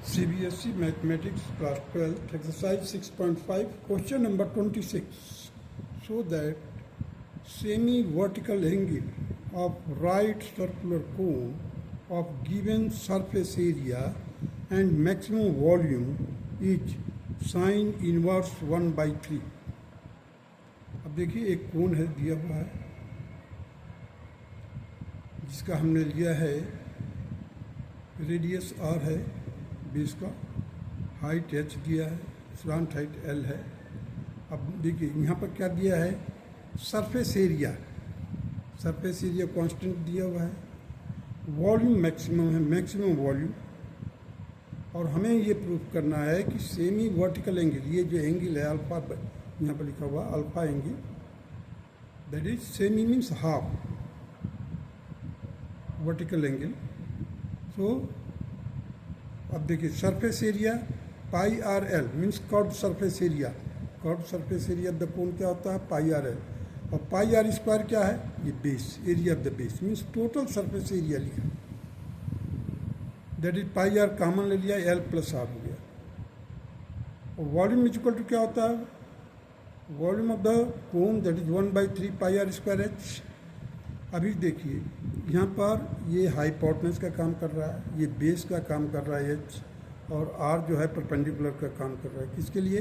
CBSE Mathematics Class 12 Exercise 6.5 Question number 26. So that semi-vertical angle of right circular cone of given surface area and maximum volume is sin inverse 1/3. अब देखिए एक कोण है दिया हुआ है जिसका हमने लिया है रेडियस r है, बेस का हाइट h दिया है, स्लांट हाइट l है। अब देखिए यहाँ पर क्या दिया है, सरफेस एरिया कांस्टेंट दिया हुआ है, वॉल्यूम मैक्सिमम है, मैक्सिमम वॉल्यूम। और हमें ये प्रूफ करना है कि सेमी वर्टिकल एंगल, ये जो एंगल है अल्फा, यहाँ पर लिखा हुआ alpha angle, that is semi means half vertical angle. तो अब देखिए surface area pi r L means curved surface area, curved surface area of the कोन क्या होता है, पाई आर एल। और पाई आर स्क्वायर क्या है, ये base, area of the base means total surface area लिखा, that is pi r common ले लिया, एल प्लस आर हो गया। और वॉल्यूम इक्वल टू क्या होता है, volume of the cone that is 1/3 pi r square h. अभी देखिए यहाँ पर ये हाइपोटेनस का काम कर रहा है, ये बेस का काम कर रहा है एच, और आर जो है परपेंडिकुलर का काम कर रहा है, किसके लिए,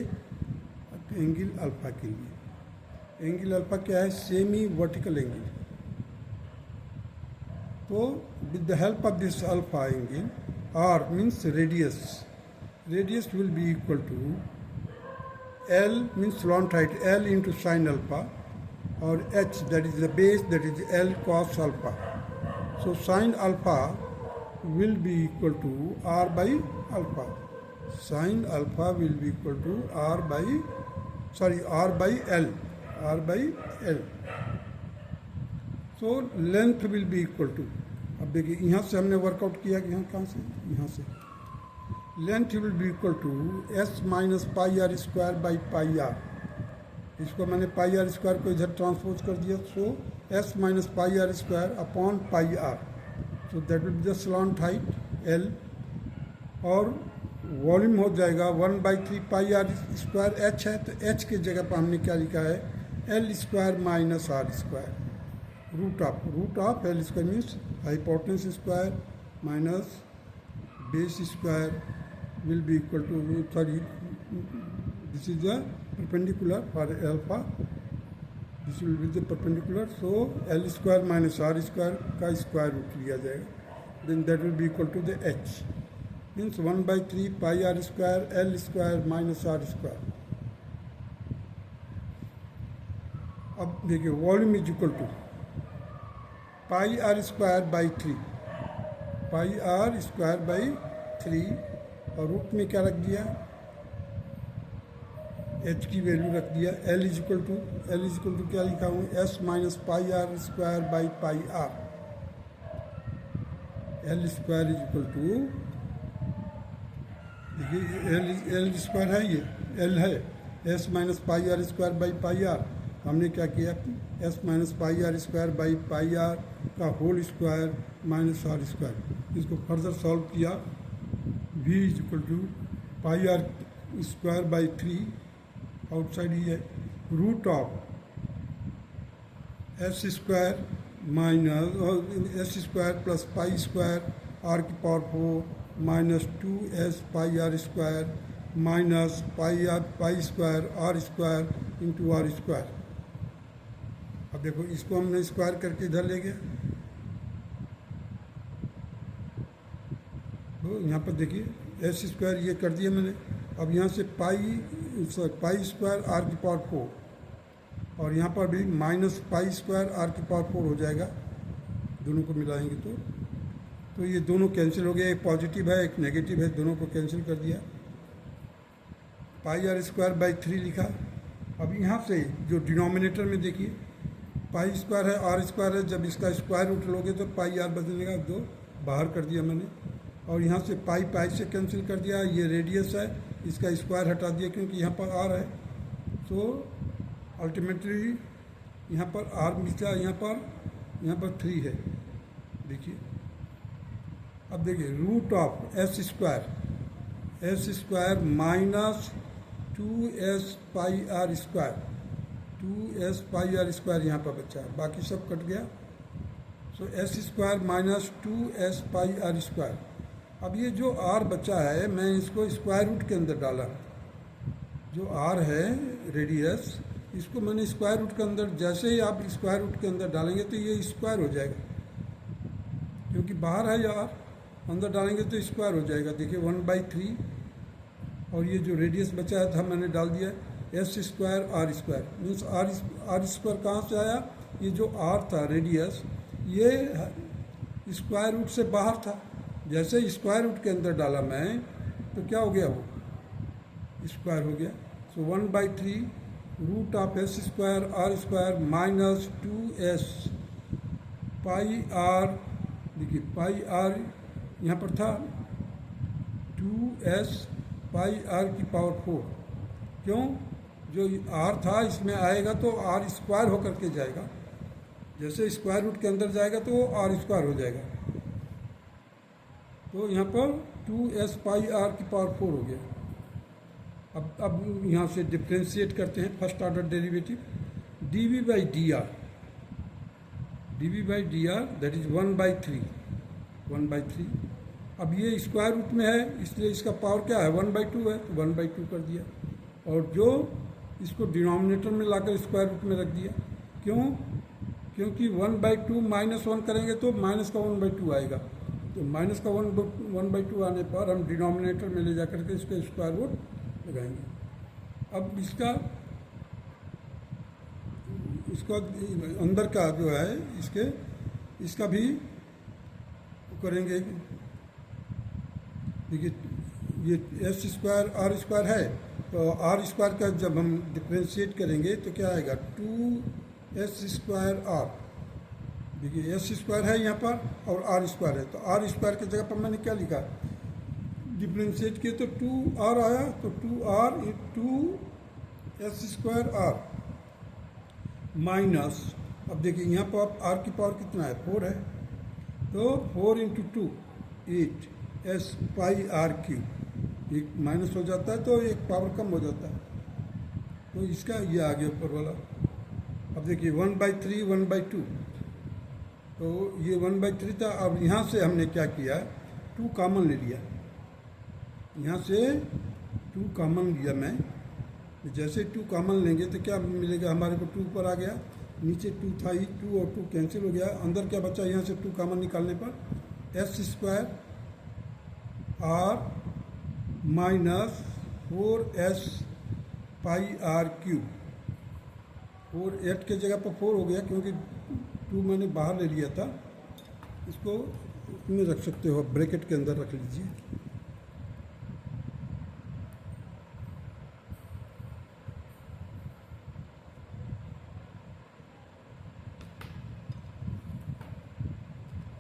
एंगल अल्फा के लिए। एंगल अल्फा क्या है, सेमी वर्टिकल एंगल। तो with the help of this alpha angle, r means radius, radius will be equal to l means slant height l into sine alpha, और h that is the base, that is L cos alpha. So sin alpha will be equal to R by alpha. Sin alpha will be equal to R by L. R by L. So length will be equal to, अब देखिए यहाँ से हमने workout किया कि यहाँ कहाँ से, यहाँ से length will be equal to s minus pi r square by pi r. इसको मैंने पाई आर स्क्वायर को इधर ट्रांसपोज कर दिया, so s minus pi r square upon pi r, so that will be the slant height l, और volume हो जाएगा 1/3 pi r square. H है तो एच की जगह पर हमने क्या लिखा है, l square minus r square, root of l square means hypotenuse square minus base square will be equal to, sorry this is the perpendicular for alpha, this will be the perpendicular, so L square minus R square का square root लिया जाएगा, then that will be equal to the H, means 1/3 pi R square L square minus R square। अब देखिए volume is equal to pi r square by 3, pi r square by 3, और root में क्या रख दिया, H की value रख दिया, एल इज इक्वल टू क्या लिखा हूँ, s minus pi r square by pi r. L square is equal to, देखिए एल स्क्वायर है, ये एल है, s minus pi r square by pi r. हमने क्या किया, s minus pi r square by pi r का whole square minus r square, इसको further solve किया, v is equal to pi r square by 3, outside ही है, root of s square minus S square plus pi square r की power 4 minus 2s pi r square minus pi square r square into r square. अब देखो इसको हमने square करके इधर ले गया, तो यहाँ पर देखिए एस स्क्वायर ये कर दिया मैंने। अब यहाँ से पाई स्क्वायर आर की पावर 4, और यहाँ पर भी माइनस पाई स्क्वायर आर की पावर 4 हो जाएगा, दोनों को मिलाएंगे तो ये दोनों कैंसिल हो गया, एक पॉजिटिव है एक नेगेटिव है, दोनों को कैंसिल कर दिया, पाई आर स्क्वायर बाई 3 लिखा। अब यहाँ से जो डिनोमिनेटर में देखिए पाई स्क्वायर है आर स्क्वायर है, जब इसका स्क्वायर रूट लोगे तो पाई आर बदलेगा, 2 बाहर कर दिया मैंने, और यहाँ से पाई से कैंसिल कर दिया, ये रेडियस है, इसका स्क्वायर हटा दिया क्योंकि यहाँ पर आर है, तो अल्टीमेटली यहाँ पर आर मिलता है, यहाँ पर 3 है। देखिए अब देखिए root of s square s square minus 2s pi r square, 2s pi r square यहाँ पर बचा है, बाकी सब कट गया। So s square minus 2s pi r square. अब ये जो r बचा है मैं इसको स्क्वायर रूट के अंदर डाला, जो r है रेडियस, इसको मैंने स्क्वायर रूट के अंदर, जैसे ही आप स्क्वायर रूट के अंदर डालेंगे तो ये स्क्वायर हो जाएगा, क्योंकि बाहर है यार, अंदर डालेंगे तो स्क्वायर हो जाएगा। देखिए 1/3, और ये जो रेडियस बचा था मैंने डाल दिया s square r square, means r square कहाँ से आया, ये जो r था रेडियस, ये स्क्वायर रूट से बाहर था, जैसे स्क्वायर रूट के अंदर डाला मैं तो क्या हो गया, वो स्क्वायर हो गया। So 1/3 root of s square r square minus 2s pi r, देखिए पाई आर यहाँ पर था 2s पाई आर की पावर 4, क्यों, जो r था इसमें आएगा तो r स्क्वायर होकर के जाएगा, जैसे स्क्वायर रूट के अंदर जाएगा तो वो r स्क्वायर हो जाएगा, तो यहाँ पर 2s पाई आर की पावर 4 हो गया। अब यहाँ से डिफ्रेंशिएट करते हैं first order derivative, dv by D R that is 1/3। अब ये स्क्वायर रूट में है इसलिए इसका पावर क्या है, 1/2 है, तो 1/2 कर दिया, और जो इसको डिनोमिनेटर में लाकर स्क्वायर रूट में रख दिया, क्यों, क्योंकि 1/2 -1 करेंगे तो माइनस का 1/2 आएगा, तो माइनस का 1/2 आने पर हम डिनोमिनेटर में ले जा करके इसका स्क्वायर रूट लगाएंगे। अब इसका अंदर का जो है इसका भी करेंगे। देखिए ये एस स्क्वायर आर स्क्वायर है, तो आर स्क्वायर का जब हम डिफ्रेंशिएट करेंगे तो क्या आएगा, 2s स्क्वायर आर। देखिए एस स्क्वायर है यहाँ पर और आर स्क्वायर है, तो आर स्क्वायर की जगह पर मैंने क्या लिखा, डिफ्रेंशिएट किए तो 2r आया, तो 2r 2s square r minus, अब देखिए यहाँ पर r की पावर कितना है, 4 है, तो 4 × 2 8s पाई आर क्यू, एक माइनस हो जाता है तो एक पावर कम हो जाता है, तो इसका ये आ गया ऊपर वाला। अब देखिए 1/3 1/2, तो ये 1/3 था। अब यहाँ से हमने क्या किया, 2 कॉमन ले लिया, यहाँ से 2 कॉमन लिया मैं, जैसे 2 कॉमन लेंगे तो क्या मिलेगा, हमारे को 2 ऊपर आ गया, नीचे 2 था ही, 2 और 2 कैंसिल हो गया, अंदर क्या बचा, यहाँ से 2 कॉमन निकालने पर s square r minus 4s pi r cube, 8 के जगह पर 4 हो गया, क्योंकि 2 मैंने बाहर ले लिया था, इसको इसमें रख सकते हो, ब्रैकेट के अंदर रख लीजिए।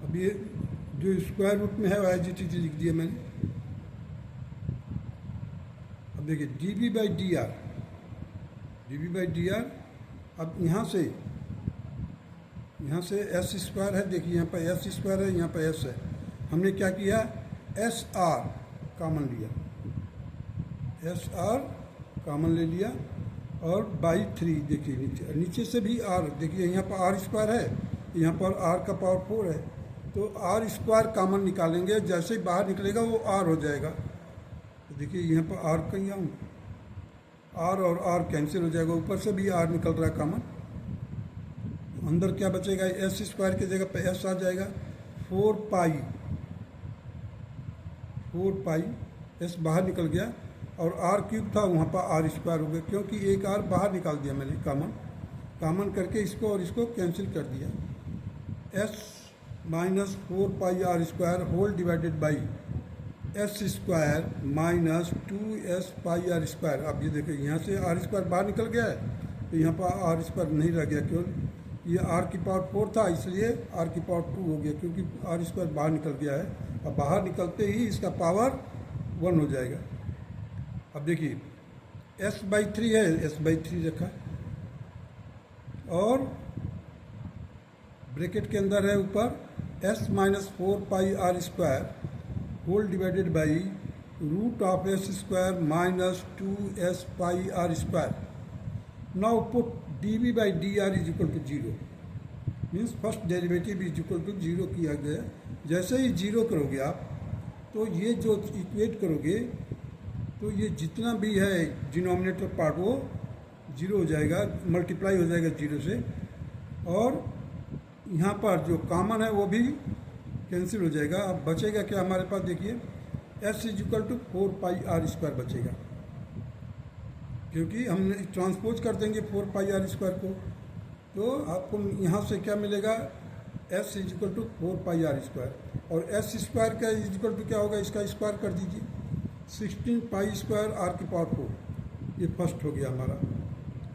अब ये जो स्क्वायर रूट में है वो एज इट इज लिख दिया मैंने। अब देखिए dv बाई डी आर, अब यहाँ से एस स्क्वायर है, देखिए यहाँ पर एस स्क्वायर है, यहाँ पर एस है, हमने क्या किया, एस आर कॉमन लिया, एस आर कॉमन ले लिया, और बाई 3 देखिए नीचे से भी आर, देखिए यहाँ पर आर स्क्वायर है, यहाँ पर आर का पावर 4 है, तो आर स्क्वायर कॉमन निकालेंगे, जैसे ही बाहर निकलेगा वो आर हो जाएगा, तो देखिए यहाँ पर आर कहीं आऊँ, आर और आर कैंसिल हो जाएगा, ऊपर से भी आर निकल रहा है कॉमन, अंदर क्या बचेगा, एस स्क्वायर की जगह पे एस आ जाएगा, 4 पाई एस बाहर निकल गया, और आर क्यूब था वहाँ पर आर स्क्वायर हो गया, क्योंकि एक आर बाहर निकाल दिया मैंने कॉमन करके, इसको और इसको कैंसिल कर दिया, s minus 4 pi r square whole divided by s square minus 2s pi r square. अब ये देखिए यहाँ से आर स्क्वायर बाहर निकल गया है, तो यहाँ पर आर स्क्वायर नहीं रह गया, क्यों, ये आर की पावर 4 था इसलिए आर की पावर 2 हो गया, क्योंकि आर स्क्वायर बाहर निकल गया है, अब बाहर निकलते ही इसका पावर 1 हो जाएगा। अब देखिए s/3 है, s/3 रखा, और ब्रैकेट के अंदर है ऊपर s minus 4 pi r square whole divided by root of s square minus 2s pi r square. Now put dv by dr is equal to 0. Means first derivative is equal to 0 किया गया. जैसे ही 0 करोगे आप तो ये जो equate करोगे तो ये जितना भी है डिनोमिनेटर पार्ट वो 0 हो जाएगा, मल्टीप्लाई हो जाएगा 0 से, और यहाँ पर जो कॉमन है वो भी कैंसिल हो जाएगा. अब बचेगा क्या हमारे पास, देखिए s is equal to 4 pi r square बचेगा, क्योंकि हम ट्रांसपोज कर देंगे 4 पाई आर स्क्वायर को. तो आपको यहाँ से क्या मिलेगा, s is equal to 4 pi r square, और s स्क्वायर का इज इक्वल टू क्या होगा, इसका स्क्वायर कर दीजिए 16 पाई स्क्वायर आर की पावर 4. ये फर्स्ट हो गया हमारा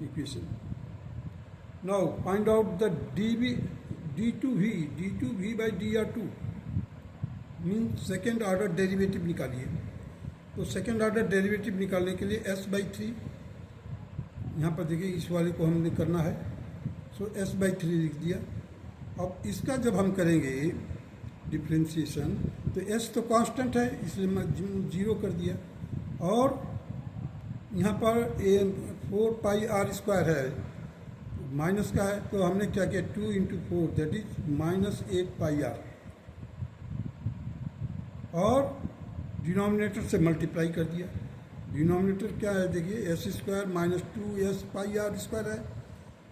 equation. Now find out the d2v by dr2 mean second order derivative निकालिए. तो सेकेंड ऑर्डर डेरिवेटिव निकालने के लिए s बाई 3, यहाँ पर देखिए इस वाले को हमने करना है, सो s बाई 3 लिख दिया. अब इसका जब हम करेंगे डिफ्रेंशिएशन तो s तो कांस्टेंट है इसलिए मैं 0 कर दिया, और यहाँ पर 4 पाई आर स्क्वायर है, माइनस का है, तो हमने क्या किया 2 into 4 that is minus 8 pi r, और डिनोमिनेटर से मल्टीप्लाई कर दिया. डिनोमिनेटर क्या है, देखिए s square minus 2s pi r square है,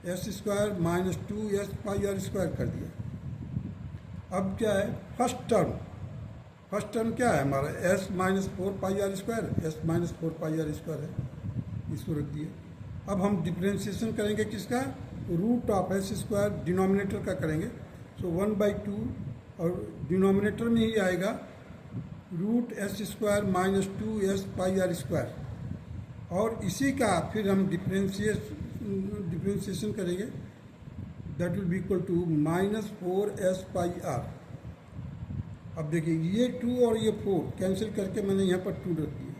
s square minus 2s pi r square कर दिया. अब क्या है, फर्स्ट टर्म क्या है हमारा, s minus 4 pi r square, s minus 4 pi r square है, इसको रख दिया. अब हम डिफ्रेंशिएशन करेंगे किसका, root of s square denominator का करेंगे. सो 1/2 और डिनोमिनेटर में ही आएगा root s square minus 2s pi r square, और इसी का फिर हम डिफ्रेंशिएशन करेंगे, that will be equal to minus 4s pi r. अब देखिए ये 2 और ये 4 कैंसिल करके मैंने यहाँ पर 2 रख दिया.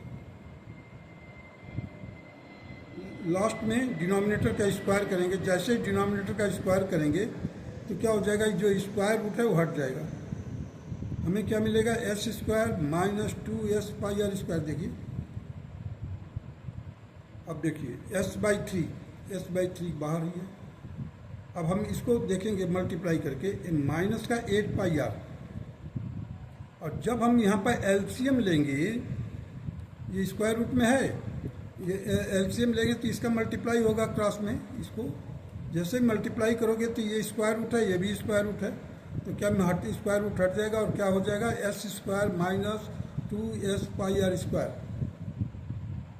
लास्ट में डिनोमिनेटर का स्क्वायर करेंगे, जैसे डिनोमिनेटर का स्क्वायर करेंगे तो क्या हो जाएगा, जो स्क्वायर रूट है वो हट जाएगा. हमें क्या मिलेगा, s square minus 2s pi r square. देखिए अब देखिए s बाई 3 बाहर ही है. अब हम इसको देखेंगे मल्टीप्लाई करके, माइनस का 8 पाई आर, और जब हम यहाँ पर एलसीएम लेंगे, ये स्क्वायर रूट में है, ये एलसीएम लेंगे तो इसका मल्टीप्लाई होगा क्रॉस में. इसको जैसे मल्टीप्लाई करोगे तो ये स्क्वायर रूट है, ये भी स्क्वायर रूट है, तो क्या में स्क्वायर रूट हट जाएगा और क्या हो जाएगा, s square minus 2s pi r square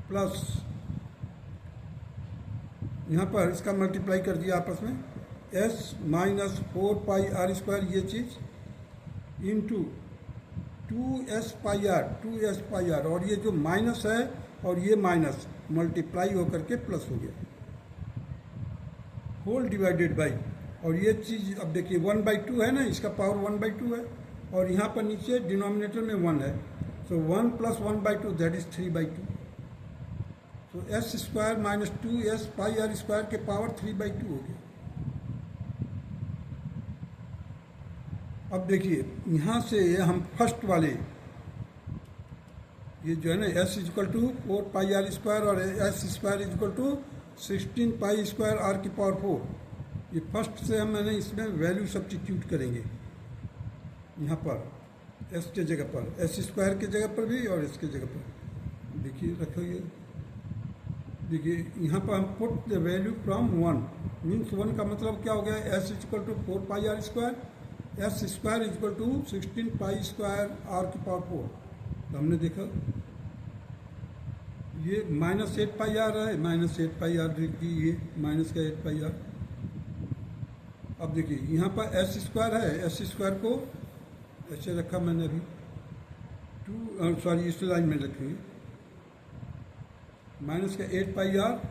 plus यहाँ पर इसका मल्टीप्लाई कर दिया आपस में, s minus 4 pi r square ये चीज़ इंटू 2s पाई आर, और ये जो माइनस है और ये माइनस मल्टीप्लाई होकर के प्लस हो गया, होल डिवाइडेड बाई, और ये चीज़ अब देखिए 1/2 है ना, इसका पावर 1/2 है, और यहाँ पर नीचे डिनोमिनेटर में 1 है, सो 1 प्लस 1/2 दैट इज 3/2. तो s square minus 2s pi r square के पावर 3/2 हो गया. अब देखिए यहाँ से हम फर्स्ट वाले ये जो है ना s is equal to 4 pi r square और s square is equal to 16 pi square r की पावर 4, ये फर्स्ट से हम मैंने इसमें वैल्यू सब्स्टिट्यूट करेंगे यहाँ पर s के जगह पर, s स्क्वायर के जगह पर भी और s के जगह पर. देखिए रखिए, देखिए यहाँ पर हम put the value from 1 means 1 का मतलब क्या हो गया, s is equal to 4 pi r square, s square is equal to 16 pi square r की पावर 4. तो हमने देखा ये माइनस 8 पाई आर है, माइनस 8 पाई आर लिख दी, ये माइनस का 8 पाई आर. अब देखिए यहाँ पर एस स्क्वायर है, एस स्क्वायर को ऐसे रखा मैंने अभी 2 सॉरी इस लाइन में रखी, माइनस का 8 पाई आर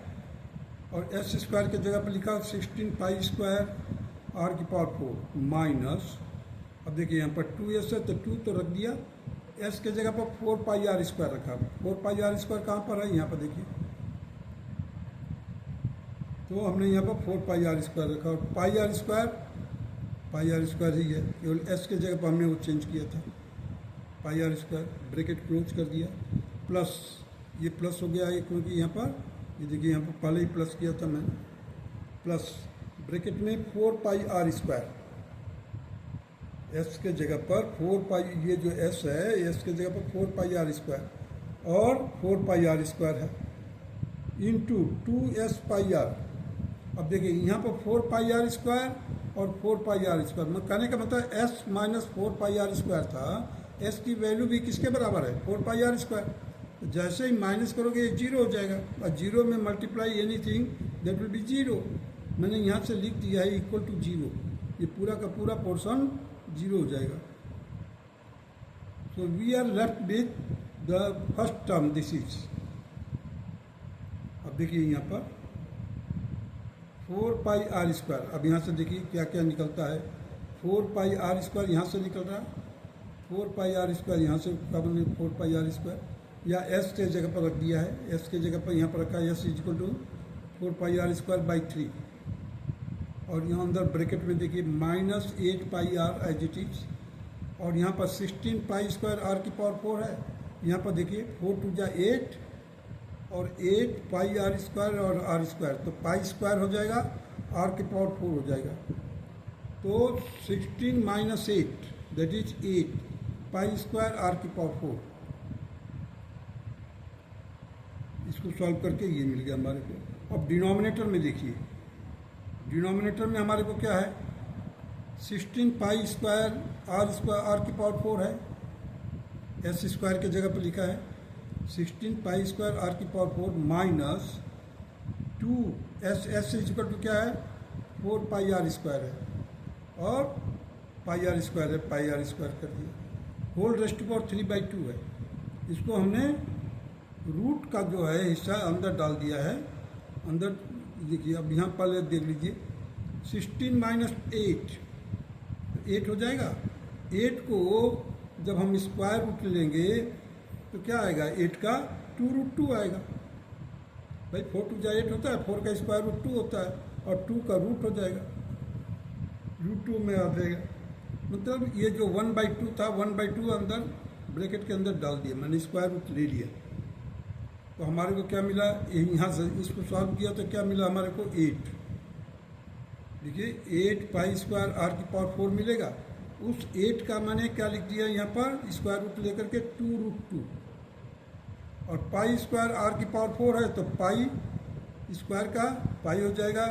और एस स्क्वायर की जगह पर लिखा 16 पाई स्क्वायर आर की पावर 4 माइनस, अब देखिए यहाँ पर 2s है तो 2 तो रख दिया, s के जगह पर 4 पाई आर स्क्वायर रखा. 4 पाई आर स्क्वायर कहाँ पर है, यहाँ पर देखिए, तो हमने यहाँ पर 4 पाई आर स्क्वायर रखा, और पाई आर स्क्वायर ही है, केवल s के जगह पर हमने वो चेंज किया था, पाई आर स्क्वायर, ब्रैकेट क्लोज कर दिया. प्लस, ये प्लस हो गया है क्योंकि यहाँ पर ये देखिए यहाँ पर पहले ही प्लस किया था मैंने, प्लस ब्रैकेट में 4πr², एस के जगह पर 4π, ये जो एस है एस के जगह पर 4πr² और 4πr² है इंटू 2s πr। अब देखिए यहाँ पर 4πr² और 4πr², मैं कहने का मतलब s माइनस 4πr² था, s की वैल्यू भी किसके बराबर है 4πr²। तो जैसे ही माइनस करोगे ये जीरो हो जाएगा, और जीरो में multiply anything that will B zero. मैंने यहाँ से लिख दिया है इक्वल टू जीरो, ये पूरा का पूरा पोर्शन जीरो हो जाएगा। So we are left with the first term, this is. अब देखिए यहाँ पर 4πr², अब यहाँ से देखिए क्या क्या निकलता है। 4πr² यहाँ से निकल रहा है, 4πr² यहाँ से कब 4πr², या s के जगह पर रख दिया है, s के जगह पर यहाँ पर रखा है s इक्वल टू 4πr²/3, और यहाँ अंदर ब्रैकेट में देखिए -8πr एज इट इज, और यहाँ पर 16π²r⁴ है। यहाँ पर देखिए 4 × 8 और 8πr² और r², तो π² हो जाएगा, r⁴ हो जाएगा। तो 16 - 8 दैट इज 8 π² r⁴। इसको सॉल्व करके ये मिल गया हमारे को। अब डिनोमिनेटर में देखिए, डिनोमिनेटर में हमारे को क्या है 16π² r⁴ है, s² के जगह पर लिखा है 16π² r⁴ minus 2s equal to क्या है 4πr² है, और πr² है, πr² कर दिया, होल रेस्ट पावर 3/2 है। इसको हमने रूट का जो है हिस्सा अंदर डाल दिया है, अंदर देखिए। अब यहाँ पहले देख लीजिए 16 - 8 8 हो जाएगा। 8 को जब हम स्क्वायर रूट लेंगे तो क्या आएगा, 8 का 2√2 आएगा। भाई 4 × 8 होता है, 4 का स्क्वायर रूट 2 होता है, और 2 का रूट हो जाएगा, √2 में आ जाएगा। मतलब ये जो 1/2 था 1/2 अंदर ब्रैकेट के अंदर डाल दिया, मैंने स्क्वायर रूट ले लिया। तो हमारे को क्या मिला, यहाँ से इसको सॉल्व किया तो क्या मिला हमारे को 8। देखिए 8π² r⁴ मिलेगा। उस 8 का मैंने क्या लिख दिया यहाँ पर स्क्वायर रूट लेकर के 2√2, और π² r⁴ है तो π² का पाई हो जाएगा,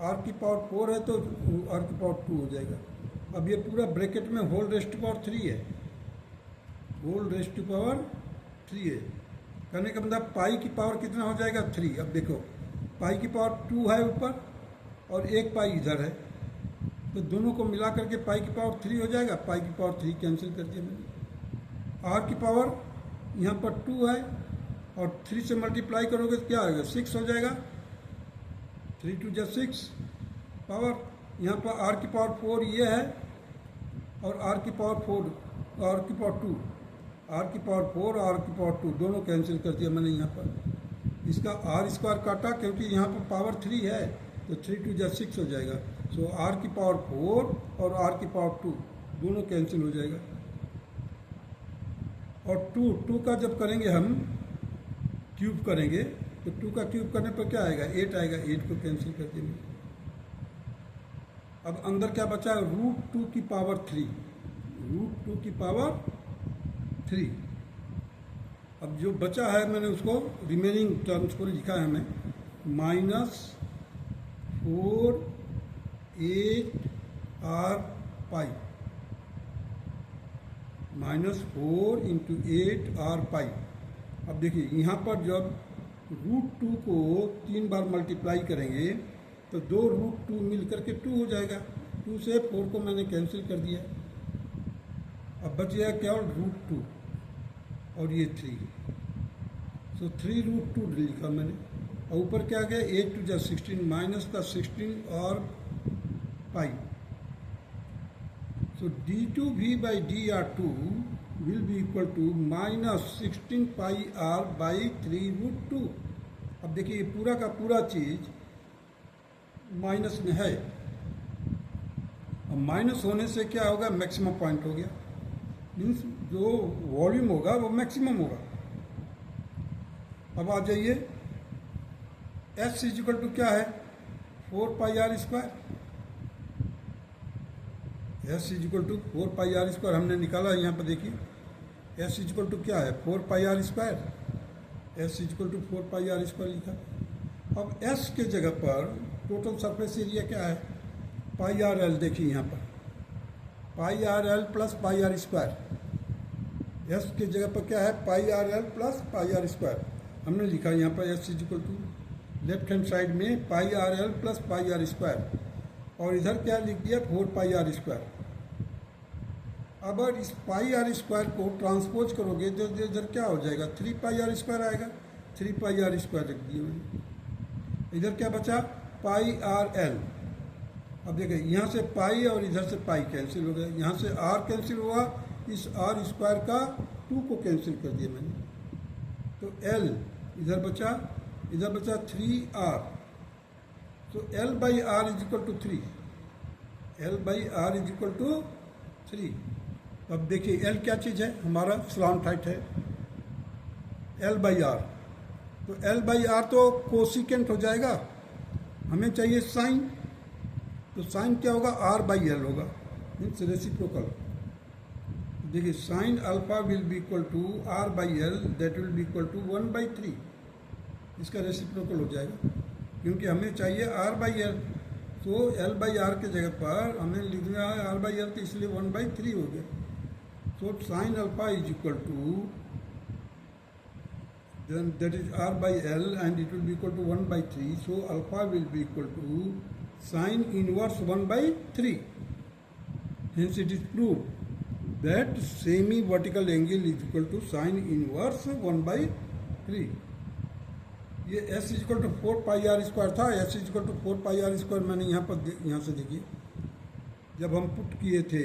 r⁴ है तो r⁴ 2 हो जाएगा। अब ये पूरा ब्रैकेट में होल रेस्ट पावर 3 है, होल रेस्ट पावर 3 है। कहने का मतलब पाई की पावर कितना हो जाएगा 3। अब देखो पाई की पावर 2 है ऊपर और 1 पाई इधर है, तो दोनों को मिला करके पाई की पावर 3 हो जाएगा। पाई की पावर 3 कैंसिल कर दिया मैंने। आर की पावर यहाँ पर 2 है, और 3 से मल्टीप्लाई करोगे तो क्या आएगा 6 हो जाएगा, 3 × 2 = 6 पावर। यहाँ पर आर की पावर 4 ये है, और आर की पावर 4 आर की पावर 2, आर की पावर 4 और आर की पावर 2 दोनों कैंसिल कर दिया मैंने यहाँ पर। इसका r² काटा क्योंकि यहाँ पर पावर 3 है, तो 3 × 2 = 6 हो जाएगा। सो आर की पावर 4 और आर की पावर 2 दोनों कैंसिल हो जाएगा। और 2 का जब करेंगे हम क्यूब करेंगे तो 2 का क्यूब करने पर क्या आएगा 8 आएगा, 8 को कैंसिल कर देंगे। अब अंदर क्या बचा है √2 की पावर 3, √2 की पावर 3। अब जो बचा है मैंने उसको रिमेनिंग टर्म्स को लिखा है हमें -4 8r π, -4 × 8r π। अब देखिए यहाँ पर जब √2 को 3 बार मल्टीप्लाई करेंगे तो 2 √2 मिल करके 2 हो जाएगा। 2 से 4 को मैंने कैंसिल कर दिया। अब बच गया केवल √2 और ये 3, सो 3√2 लिखा मैंने। और ऊपर क्या गया 8 × 2 = 16 माइनस का 16 और पाई। सो d2v/dr2 will be equal to -16πr/3√2। अब देखिए पूरा का पूरा चीज माइनस में है, अब माइनस होने से क्या होगा मैक्सिमम पॉइंट हो गया, मीन्स जो वॉल्यूम होगा वो मैक्सिमम होगा। अब आ जाइए, एस इजिकल टू क्या है, 4πr square. S is equal to 4πr square हमने निकाला यहाँ पर देखिए, एस इजिकल टू क्या है, 4πr square. S is equal to 4πr square लिखा। अब एस के जगह पर टोटल सरफेस एरिया क्या है, πrl। देखिए यहाँ पर πrl plus πr square. S के जगह पर क्या है, πrl प्लस πr स्क्वायर हमने लिखा यहाँ पर। S is equal to left hand side में πrl प्लस πr स्क्वायर, और इधर क्या लिख दिया, 4πr स्क्वायर। अब इस πr स्क्वायर को ट्रांसपोज करोगे तो इधर क्या हो जाएगा, 3πr स्क्वायर आएगा। 3πr स्क्वायर लिख दिया मैंने। इधर क्या बचा, πrl। अब देखिए यहाँ से पाई और इधर से पाई कैंसिल हो गया, यहाँ से r कैंसिल हुआ, इस r स्क्वायर का 2 को कैंसिल कर दिया मैंने, तो l इधर बचा 3r। तो l by r is equal to 3, l by r is equal to 3। अब देखिए l क्या चीज़ है, हमारा स्लांट हाइट है, l बाई आर। तो l बाई आर तो कोसिकेंट हो जाएगा, हमें चाहिए साइन। तो साइन क्या होगा, r बाई एल होगा, मीन्स रेसिप्रोकल। देखिए sine alpha will be equal to r by l, that will be equal to 1/3। इसका रेसिप्रोकल हो जाएगा, क्योंकि हमें चाहिए r बाई एल। तो l बाई आर के जगह पर हमें लिखना है r बाई एल, तो इसलिए 1/3 हो गया। तो sine alpha is equal to, then that is r by l and it will be equal to 1/3. So alpha will be equal to sine inverse 1/3. Hence it is proved that semi vertical angle is equal to sine inverse 1/3. ये s is equal to 4πr square था, s is equal to 4πr square मैंने यहाँ से देखिए, जब हम put किए थे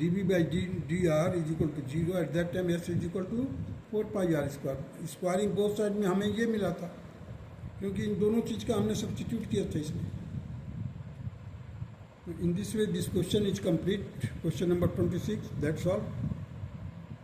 dv by dr is equal to 0, at that time s is equal to 4πr square. Squaring both side में हमें ये मिला था, क्योंकि इन दोनों चीज़ का हमने सब्स्टिट्यूट किया था इसमें। तो in this way this question is complete, question number 26, that's all.